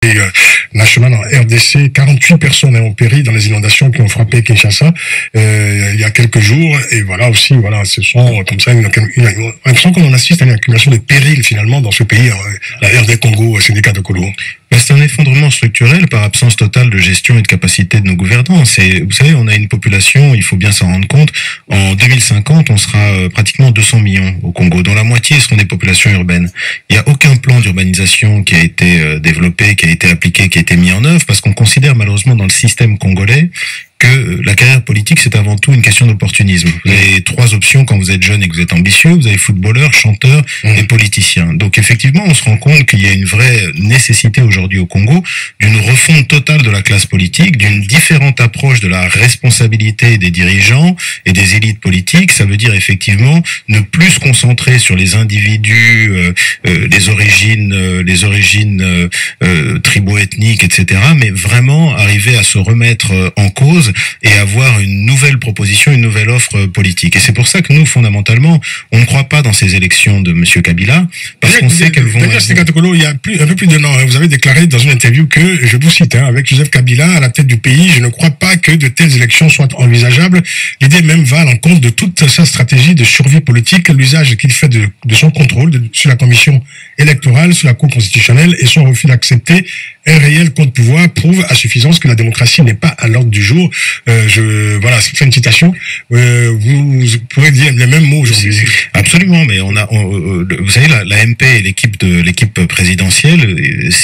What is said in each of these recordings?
sécurité nationale en RDC. 48 personnes ont péri dans les inondations qui ont frappé Kinshasa il y a quelques jours. Et voilà aussi, voilà, ce sont comme ça, on a l'impression qu'on assiste à une accumulation de périls finalement dans ce pays, la RD Congo, syndicat de Kolo. C'est un effondrement structurel par absence totale de gestion et de capacité de nos gouvernants. Vous savez, on a une population, il faut bien s'en rendre compte, en 2050, on sera pratiquement 200 millions au Congo, dont la moitié seront des populations urbaines. Il n'y a aucun plan d'urbanisation qui a été développé, qui a été appliqué, qui a été mis en œuvre, parce qu'on considère malheureusement dans le système congolais que la carrière politique, c'est avant tout une question d'opportunisme. Vous avez trois options quand vous êtes jeune et que vous êtes ambitieux. Vous avez footballeur, chanteur et politicien. Donc effectivement, on se rend compte qu'il y a une vraie nécessité aujourd'hui au Congo d'une refonte totale de la classe politique, d'une différente approche de la responsabilité des dirigeants et des élites politiques. Ça veut dire effectivement ne plus se concentrer sur les individus, les origines tribo-ethniques, etc., mais vraiment arriver à se remettre en cause et avoir une nouvelle proposition, une nouvelle offre politique. Et c'est pour ça que nous, fondamentalement, on ne croit pas dans ces élections de M. Kabila, parce qu'on sait qu'elles vont... D'ailleurs, il y a un peu plus d'un an, vous avez déclaré dans une interview que, je vous cite, avec Joseph Kabila à la tête du pays, je ne crois pas que de telles élections soient envisageables. L'idée même va à l'encontre de toute sa stratégie de survie politique, l'usage qu'il fait de son contrôle sur la commission électorale, sur la Cour constitutionnelle, et son refus d'accepter un réel compte pouvoir prouve à suffisance que la démocratie n'est pas à l'ordre du jour. Voilà, c'est une citation. Vous pourrez dire les mêmes mots aujourd'hui. Absolument, mais vous savez, la MP et l'équipe présidentielle,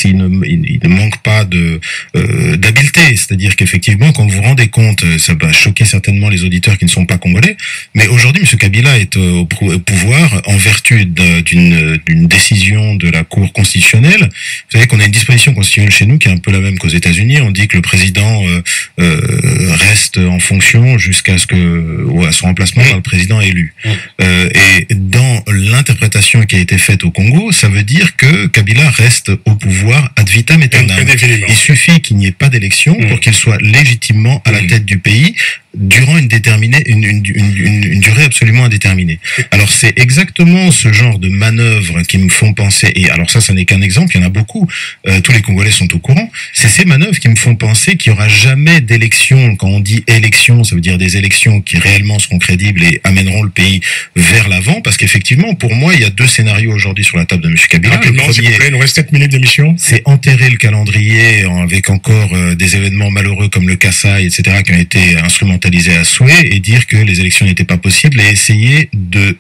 il ne manque pas d'habileté. C'est-à-dire qu'effectivement, quand vous vous rendez compte, ça va choquer certainement les auditeurs qui ne sont pas congolais, mais aujourd'hui, M. Kabila est au pouvoir en vertu d'une décision de la Cour constitutionnelle. Vous savez qu'on a une disposition constitutionnelle chez nous qui est un peu la même qu'aux États-Unis. On dit que le président reste en fonction jusqu'à son remplacement par le président élu. Et dans l'interprétation qui a été faite au Congo, ça veut dire que Kabila reste au pouvoir ad vitam aeternam. Il suffit qu'il n'y ait pas d'élection pour qu'il soit légitimement à la tête du pays durant une durée absolument indéterminée. Alors c'est exactement ce genre de manœuvres qui me font penser, et alors ça n'est qu'un exemple, il y en a beaucoup, tous les Congolais sont au courant, c'est ces manœuvres qui me font penser qu'il n'y aura jamais d'élection. Quand on dit élection, ça veut dire des élections qui réellement seront crédibles et amèneront le pays vers l'avant, parce qu'effectivement, pour moi, il y a deux scénarios aujourd'hui sur la table de M. Kabila. Rapidement, s'il vous plaît, il nous reste 7 minutes d'émission. C'est enterrer le calendrier avec encore des événements malheureux comme le Kassai, etc., qui ont été instrumentalisés à souhait, et dire que les élections n'étaient pas possibles, et essayer de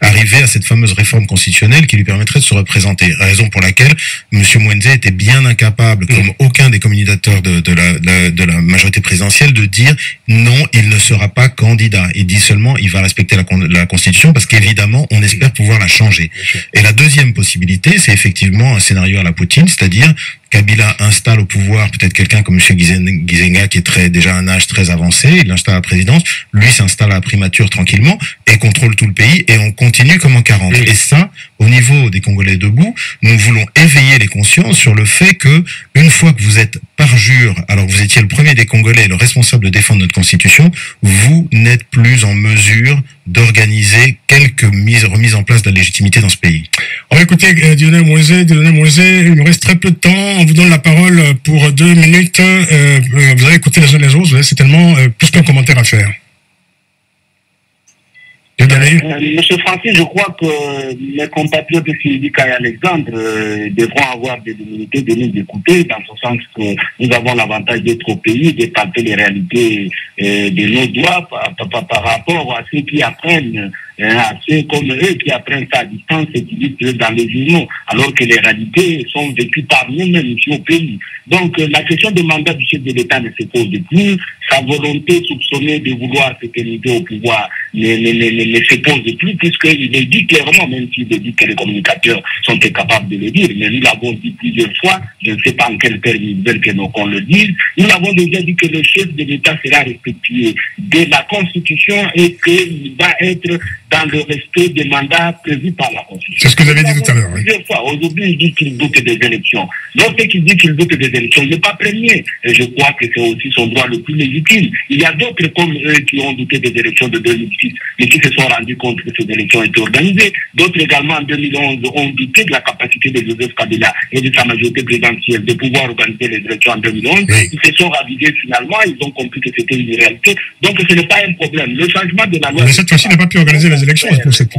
arriver à cette fameuse réforme constitutionnelle qui lui permettrait de se représenter. Raison pour laquelle M. Mwenze était bien incapable, comme aucun des communicateurs de la majorité présidentielle, de dire non, il ne sera pas candidat. Il dit seulement il va respecter la Constitution, parce qu'évidemment on espère pouvoir la changer. Et la deuxième possibilité, c'est effectivement un scénario à la Poutine, c'est-à-dire Kabila installe au pouvoir peut-être quelqu'un comme M. Gizenga qui est déjà à un âge très avancé, il installe à la présidence, lui s'installe à la primature tranquillement et contrôle tout le pays, et on continue comme en 40. Et ça, au niveau des Congolais debout, nous voulons éveiller les consciences sur le fait que, une fois que vous êtes parjure, alors que vous étiez le premier des Congolais, le responsable de défendre notre Constitution, vous n'êtes plus en mesure d'organiser quelques remises en place de la légitimité dans ce pays. On va écouter Dieudonné Mwenze, il nous reste très peu de temps, on vous donne la parole pour 2 minutes, vous allez écouter les uns les autres, vous avez certainement plus qu'un commentaire à faire. Monsieur Francis, je crois que les compatriotes de Sylvie et Alexandre devront avoir des humilités de nous écouter, dans ce sens que nous avons l'avantage d'être au pays, de palper les réalités de nos droits par rapport à ceux qui apprennent, à ceux comme eux qui apprennent ça à distance et qui disent dans les journaux, alors que les réalités sont vécues par nous-mêmes ici au pays. Donc la question du mandat du chef de l'État ne se pose plus, sa volonté soupçonnée de vouloir s'éterniser au pouvoir ne se pose plus, puisqu'il le dit clairement, même s'il dit que les communicateurs sont incapables de le dire, mais nous l'avons dit plusieurs fois, je ne sais pas en quel terme ils veulent qu'on le dise, nous l'avons déjà dit que le chef de l'État sera respectueux de la Constitution et qu'il va être dans le respect des mandats prévus par la Constitution. C'est ce que vous avez dit tout à l'heure. Plusieurs fois. Aujourd'hui, il dit qu'il doute des élections. Donc, ce qu'il dit qu'il doute des élections, il n'est pas premier. Et je crois que c'est aussi son droit le plus légitime. Il y a d'autres comme eux qui ont douté des élections de 2006 et qui se sont rendus compte que ces élections étaient organisées. D'autres également en 2011 ont douté de la capacité de Joseph Kabila et de sa majorité présidentielle de pouvoir organiser les élections en 2011. Oui. Ils se sont ravisés finalement, ils ont compris que c'était une réalité. Donc ce n'est pas un problème. Le changement de la loi... Mais cette fois-ci, il n'a pas pu organiser les élections pour cette...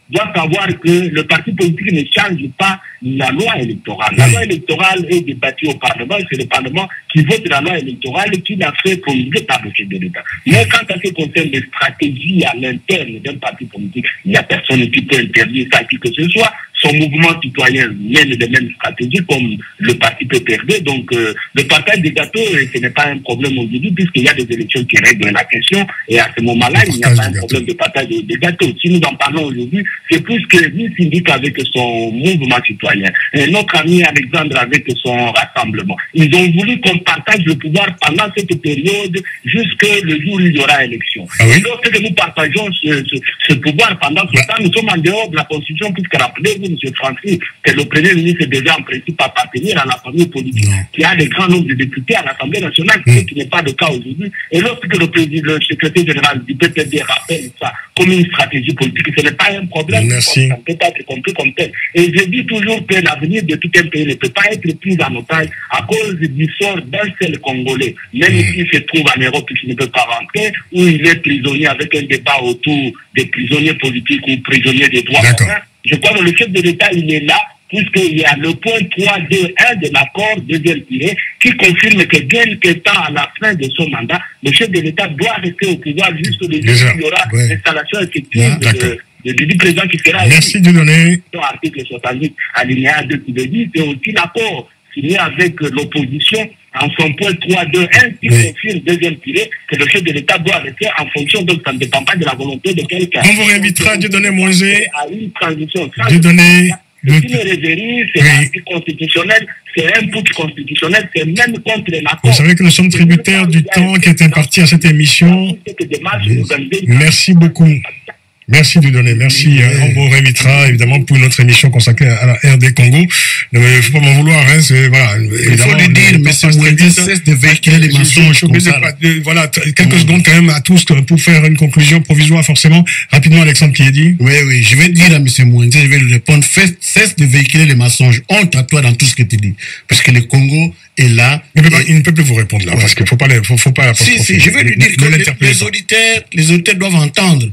doit savoir que le parti politique ne change pas la loi électorale. La loi électorale est débattue au Parlement et c'est le Parlement qui vote la loi électorale qui l'a fait promulguer par le chef de l'État. Mais quand ça se concerne des stratégies à l'interne d'un parti politique, il n'y a personne qui peut interdire ça, qui que ce soit. Son mouvement citoyen mène les mêmes stratégies comme le parti PPRD. Donc, le partage des gâteaux, ce n'est pas un problème aujourd'hui puisqu'il y a des élections qui règlent la question et à ce moment-là, il n'y a pas un problème de partage des gâteaux. Si nous en parlons aujourd'hui, c'est plus que lui syndic avec son mouvement citoyen et notre ami Alexandre avec son rassemblement. Ils ont voulu qu'on partage le pouvoir pendant cette période jusque le jour où il y aura élection. Ah oui? Lorsque nous partageons ce pouvoir pendant ce temps, nous sommes en dehors de la Constitution puisque rappelez-vous, M. Francis, que le Premier ministre est déjà en principe à appartenir à la famille politique qui a des grands nombres de députés à l'Assemblée nationale, ce qui n'est pas le cas aujourd'hui. Et lorsque le secrétaire général du PPD rappelle ça comme une stratégie politique, ce n'est pas un problème. Merci. Ça peut être compris comme tel. Et je dis toujours que l'avenir de tout un pays ne peut pas être pris en otage à cause du sort d'un seul Congolais, même s'il se trouve en Europe et qu'il ne peut pas rentrer, où il est prisonnier avec un débat autour des prisonniers politiques ou prisonniers des droits humains. Je crois que le chef de l'État, il est là, puisqu'il y a le point 3.2.1 de l'accord de Delpiré qui confirme que quelque temps à la fin de son mandat, le chef de l'État doit rester au pouvoir jusqu'au début. Il y aura l'installation effective du président qui sera... Merci de donner... Article 68, alinéa 2 qui le dit, c'est aussi l'accord signé avec l'opposition en son point 3.2.1 qui confirme deuxième tiré que le chef de l'État doit rester en fonction, donc ça ne dépend pas de la volonté de quelqu'un. On vous réinvitera, Dieudonné Moïse, à une transition. Dieudonné... C'est une rêverie, c'est anticonstitutionnel, c'est un putsch constitutionnel, c'est même contre l'accord. Vous savez que nous sommes tributaires du temps qui est imparti à cette émission. Merci beaucoup. Merci de donner. Merci. On vous réinvitera évidemment pour notre émission consacrée à la RD Congo. Il ne faut pas m'en vouloir. Hein, voilà. Il faut le dire, mais c'est Mouendi cesse de véhiculer les mensonges comme ça. Voilà, quelques secondes quand même à tous pour faire une conclusion provisoire forcément. Rapidement, Alexandre qui est dit. Oui, je vais dire à M. Mouendi, je vais lui répondre, cesse de véhiculer les mensonges. Honte à toi dans tout ce que tu dis. Parce que le Congo est là. Il ne peut plus vous répondre là, parce qu'il faut pas Si, je vais lui dire que les auditeurs doivent entendre.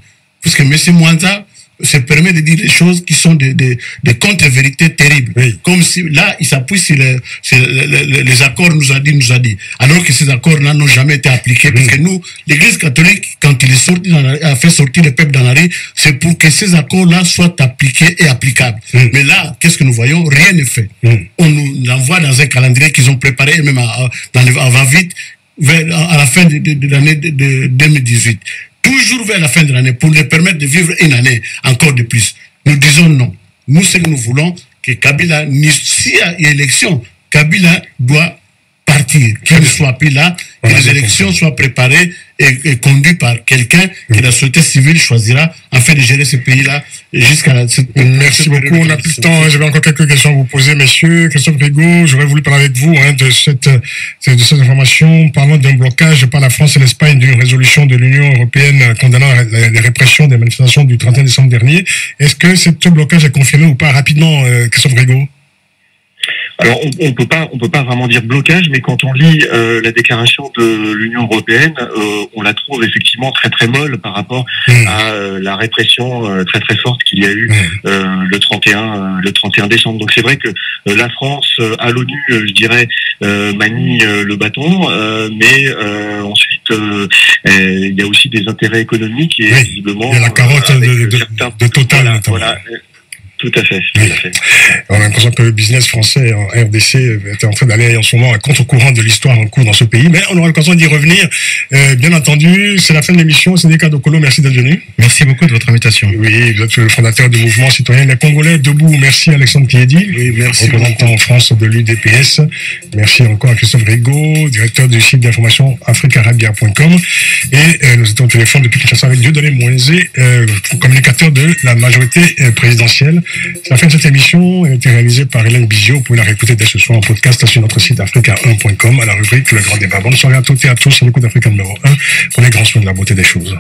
Parce que M. Mwanza se permet de dire des choses qui sont des contre-vérités terribles. Oui. Comme si, là, il s'appuie sur les accords nous a dit. Alors que ces accords-là n'ont jamais été appliqués. Parce que nous, l'Église catholique, quand il est sorti a fait sortir le peuple dans la rue, c'est pour que ces accords-là soient appliqués et applicables. Mais là, qu'est-ce que nous voyons? Rien n'est fait. On nous envoie dans un calendrier qu'ils ont préparé, et même en va-vite, à la fin de l'année de 2018. Toujours vers la fin de l'année, pour leur permettre de vivre une année encore de plus. Nous disons non. Nous, ce que nous voulons, que Kabila, s'il y a élection, Kabila doit partir, qu'il ne soit plus là, que les élections soient préparées et conduites par quelqu'un que la société civile choisira afin de gérer ce pays-là jusqu'à la... Merci beaucoup, on n'a plus le temps. J'avais encore quelques questions à vous poser, messieurs. Christophe Rigaud, j'aurais voulu parler avec vous de cette information, parlant d'un blocage par la France et l'Espagne d'une résolution de l'Union européenne condamnant la répression des manifestations du 31 décembre dernier. Est-ce que ce blocage est confirmé ou pas? Rapidement, Christophe Rigaud. Alors, on peut pas vraiment dire blocage, mais quand on lit la déclaration de l'Union européenne, on la trouve effectivement très très molle par rapport à la répression très très forte qu'il y a eu le 31 décembre. Donc c'est vrai que la France à l'ONU, je dirais, manie le bâton, mais ensuite il y a aussi des intérêts économiques et visiblement il y a la carotte de Total notamment. Voilà. Tout à fait, tout à fait. On a l'impression que le business français en RDC est en train d'aller en ce moment à contre-courant de l'histoire en cours dans ce pays, mais on aura l'occasion d'y revenir. Bien entendu, c'est la fin de l'émission. Sénéca Dokolo, merci d'être venu. Merci beaucoup de votre invitation. Oui, vous êtes le fondateur du mouvement citoyen des Congolais debout. Merci Alexandre Kiedi, oui, merci représentant en France de l'UDPS. Merci encore à Christophe Rigaud, directeur du site d'information africarabia.com. Et nous étions au téléphone depuis Kinshasa avec Dieudonné Mouenzé, communicateur de la majorité présidentielle. C'est la fin de cette émission. Elle a été réalisée par Hélène Bizio. Vous pouvez la réécouter dès ce soir en podcast sur notre site africa1.com à la rubrique Le Grand Débat. Bonne soirée à toutes et à tous. C'est l'écoute d'Africa numéro 1. Prenez grand soin de la beauté des choses.